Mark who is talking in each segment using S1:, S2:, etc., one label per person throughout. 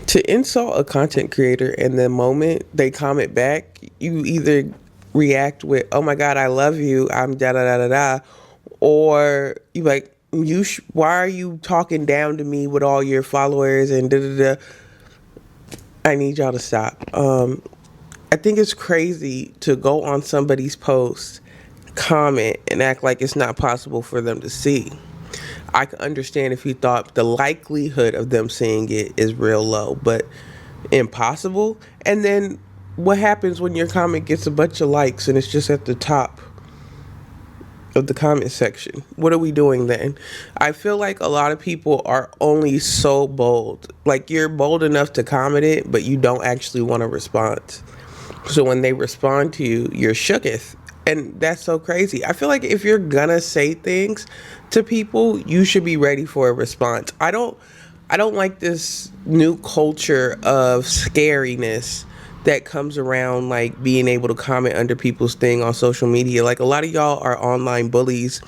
S1: To insult a content creator and the moment they comment back, you either react with, "Oh my god, I love you, I'm da da da da da," or you like, why are you talking down to me with all your followers and da da da. I need y'all to stop. I think it's crazy to go on somebody's post, comment, and act like it's not possible for them to see. I can understand if you thought the likelihood of them seeing it is real low, but impossible. And then what happens when your comment gets a bunch of likes and it's just at the top of the comment section? What are we doing then? I feel like a lot of people are only so bold. Like, you're bold enough to comment it, but you don't actually want a response. So when they respond to you, you're shooketh. And that's so crazy. I feel like if you're gonna say things to people, you should be ready for a response. I don't like this new culture of scariness that comes around, like being able to comment under people's thing on social media. Like, a lot of y'all are online bullies,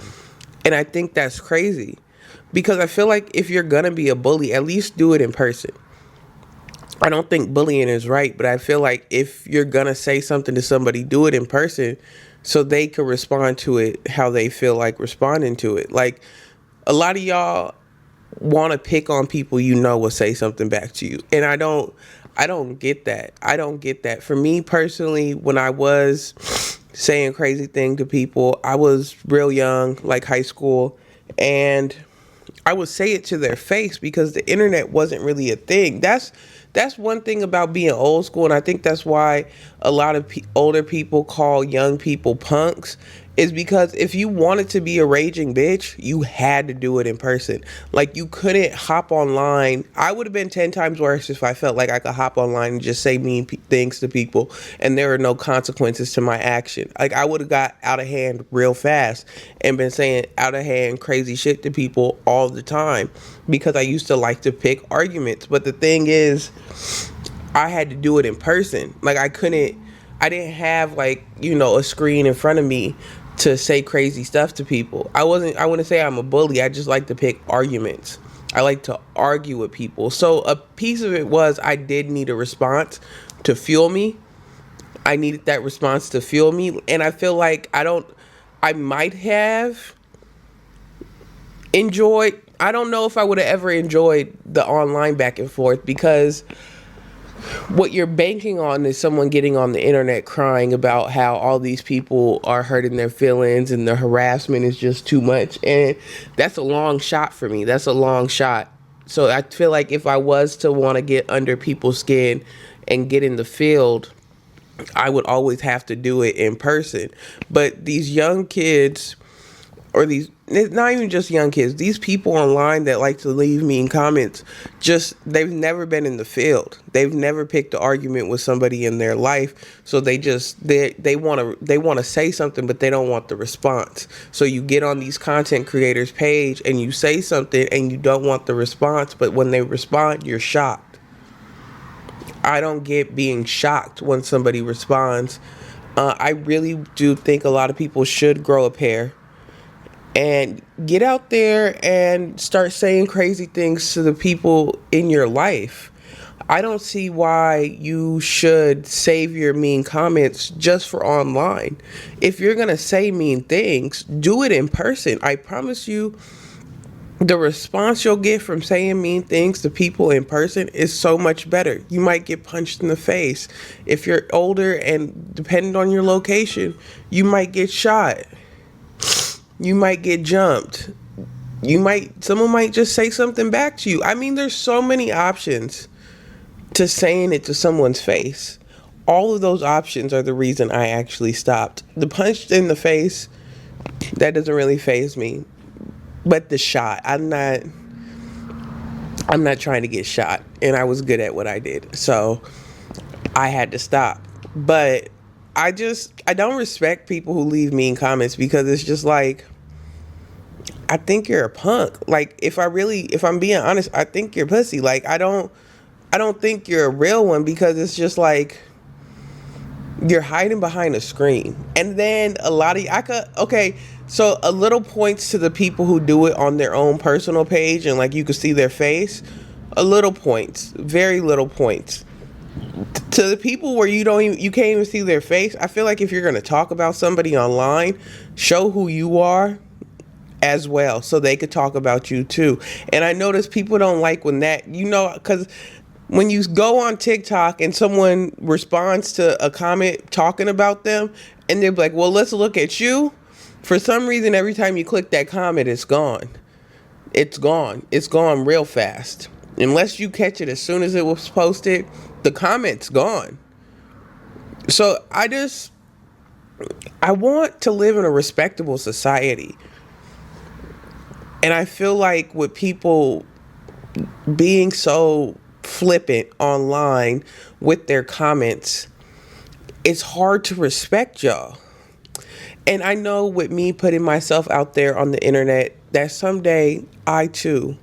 S1: and I think that's crazy, because I feel like if you're gonna be a bully, at least do it in person. I don't think bullying is right, but I feel like if you're gonna say something to somebody, do it in person so they can respond to it how they feel like responding to it. Like, a lot of y'all want to pick on people will say something back to you, and I don't get that. I don't get that. For me personally, when I was saying crazy things to people, I was real young, like high school, and I would say it to their face because the internet wasn't really a thing. That's one thing about being old school, and I think that's why a lot of older people call young people punks, is because if you wanted to be a raging bitch, you had to do it in person. Like, you couldn't hop online. I would have been 10 times worse if I felt like I could hop online and just say mean things to people and there are no consequences to my action. Like, I would have got out of hand real fast and been saying out of hand crazy shit to people all the time because I used to like to pick arguments. But the thing is, I had to do it in person. Like, I didn't have, like, a screen in front of me to say crazy stuff to people. I wouldn't say I'm a bully. I just like to pick arguments. I like to argue with people. So a piece of it was I did need a response to fuel me. I needed that response to fuel me. And I feel like I might have enjoyed, I don't know if I would have ever enjoyed the online back and forth, because what you're banking on is someone getting on the internet crying about how all these people are hurting their feelings and the harassment is just too much. And that's a long shot for me. That's a long shot. So I feel like if I was to want to get under people's skin and get in the field, I would always have to do it in person. But these young kids, or these, not even just young kids, these people online that like to leave mean comments, they've never been in the field. They've never picked an argument with somebody in their life. So they want to say something, but they don't want the response. So you get on these content creators page and you say something and you don't want the response, but when they respond, you're shocked. I don't get being shocked when somebody responds. I really do think a lot of people should grow a pair and get out there and start saying crazy things to the people in your life. I don't see why you should save your mean comments just for online. If you're going to say mean things, do it in person. I promise you, the response you'll get from saying mean things to people in person is so much better. You might get punched in the face. If you're older and depending on your location, you might get shot. You might get jumped. Someone might just say something back to you. I mean, there's so many options to saying it to someone's face. All of those options are the reason I actually stopped. The punch in the face, that doesn't really faze me. But the shot, I'm not trying to get shot, and I was good at what I did. So I had to stop. But I don't respect people who leave mean comments, because it's just like, I think you're a punk. Like, if I'm being honest, I think you're pussy. Like, I don't think you're a real one, because it's just like you're hiding behind a screen. And then so a little points to the people who do it on their own personal page and like you can see their face. A little points, very little points. To the people where you can't even see their face, I feel like if you're going to talk about somebody online, show who you are as well so they could talk about you too. And I notice people don't like when that, because when you go on TikTok and someone responds to a comment talking about them and they're like, well, let's look at you. For some reason, every time you click that comment, it's gone. It's gone. It's gone real fast. Unless you catch it as soon as it was posted, the comment's gone. So I want to live in a respectable society. And I feel like with people being so flippant online with their comments, it's hard to respect y'all. And I know with me putting myself out there on the internet that someday I too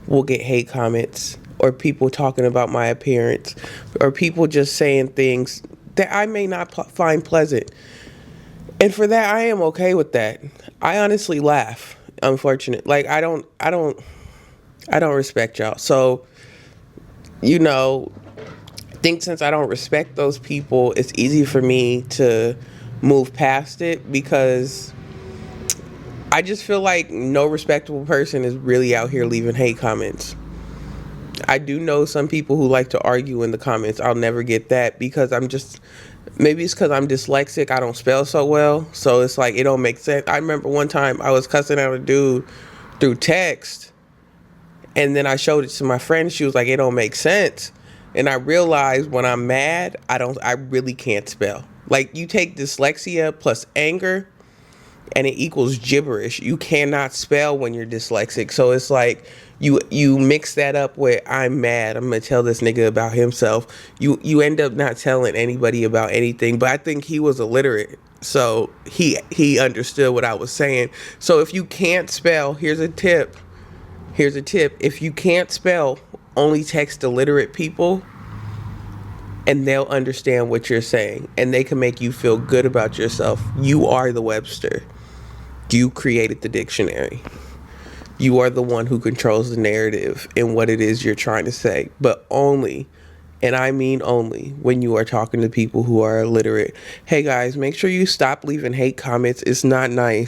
S1: will get hate comments or people talking about my appearance or people just saying things that I may not find pleasant. And for that, I am okay with that. I honestly laugh. Unfortunate. Like I don't respect y'all. So, I think since I don't respect those people, it's easy for me to move past it because I just feel like no respectable person is really out here leaving hate comments. I do know some people who like to argue in the comments. I'll never get that because maybe it's because I'm dyslexic. I don't spell so well. So it's like, it don't make sense. I remember one time I was cussing out a dude through text and then I showed it to my friend. She was like, it don't make sense. And I realized when I'm mad, I really can't spell. Like you take dyslexia plus anger and it equals gibberish. You cannot spell when you're dyslexic. So it's like you mix that up with I'm mad, I'm gonna tell this nigga about himself. You end up not telling anybody about anything. But I think he was illiterate. So he understood what I was saying. So if you can't spell, here's a tip. If you can't spell, only text illiterate people and they'll understand what you're saying and they can make you feel good about yourself. You are the Webster. You created the dictionary. You are the one who controls the narrative and what it is you're trying to say, but only, and I mean only, when you are talking to people who are illiterate. Hey guys, make sure you stop leaving hate comments. It's not nice.